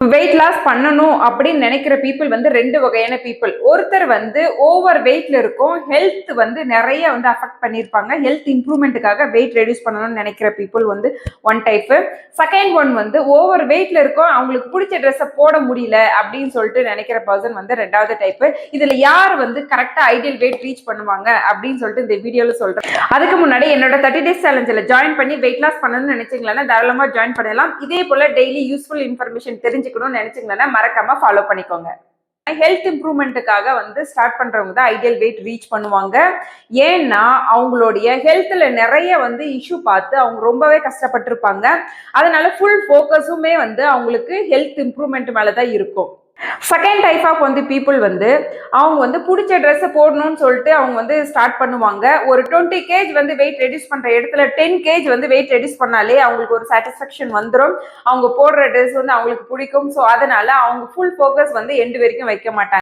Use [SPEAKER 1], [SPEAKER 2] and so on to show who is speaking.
[SPEAKER 1] Weight loss பண்ணணும் அப்படின்னு நினைக்கிற பீப்புள் வந்து ரெண்டு வகையான பீப்புள். ஒருத்தர் வந்து ஓவர் வெயிட்ல இருக்கும், ஹெல்த் வந்து நிறைய வந்து அஃபெக்ட் பண்ணியிருப்பாங்க, ஹெல்த் இம்ப்ரூவ்மெண்ட்டுக்காக வெயிட் ரெடியூஸ் பண்ணணும்னு நினைக்கிற பீப்புள் வந்து ஒன் டைப்பு. செகண்ட் ஒன் வந்து ஓவர் வெயிட்ல இருக்கும், அவங்களுக்கு பிடிச்ச ட்ரெஸ்ஸை போட முடியல அப்படின்னு சொல்லிட்டு நினைக்கிற பர்சன் வந்து ரெண்டாவது டைப்பு. இதுல யார் வந்து கரெக்டா ஐடியல் வெயிட் ரீச் பண்ணுவாங்க அப்படின்னு சொல்லிட்டு இந்த வீடியோல சொல்றேன். அதுக்கு முன்னாடி என்னோட 30 days சேலஞ்சில் ஜாயின் பண்ணி வெயிட் லாஸ் பண்ணணும்னு நினைச்சீங்களா தாராளமா ஜாயின் பண்ணலாம். இதே போல டெய்லி யூஸ்ஃபுல் இன்ஃபர்மேஷன் தெரிஞ்சுக்கணும்னு நினைச்சீங்கன்னா மறக்காம ஃபாலோ பண்ணிக்கோங்க. ஹெல்த் இம்ப்ரூவ்மெண்ட்டுக்காக வந்து ஸ்டார்ட் பண்றவங்க தான் ஐடியல் வெயிட் ரீச் பண்ணுவாங்க. ஏன்னா அவங்களுடைய ஹெல்த்ல நிறைய வந்து இஷ்யூ பார்த்து அவங்க ரொம்பவே கஷ்டப்பட்டிருப்பாங்க. அதனால ஃபுல் ஃபோக்கஸுமே வந்து அவங்களுக்கு ஹெல்த் இம்ப்ரூவ்மெண்ட் மேலதான் இருக்கும். செகண்ட் டைப் ஆஃப் வந்து பீப்புள் வந்து அவங்க வந்து பிடிச்ச ட்ரெஸ்ஸை போடணும்னு சொல்லிட்டு அவங்க வந்து ஸ்டார்ட் பண்ணுவாங்க. ஒரு 20 kg வந்து வெயிட் ரெடியூஸ் பண்ற இடத்துல 10 kg வந்து வெயிட் ரெடியூஸ் பண்ணாலே அவங்களுக்கு ஒரு சாட்டிஸ்ஃபேக்ஷன் வந்துடும். அவங்க போடுற ட்ரெஸ் வந்து அவங்களுக்கு பிடிக்கும். ஸோ அதனால அவங்க ஃபுல் ஃபோக்கஸ் வந்து எண்டு வரைக்கும் வைக்க மாட்டாங்க.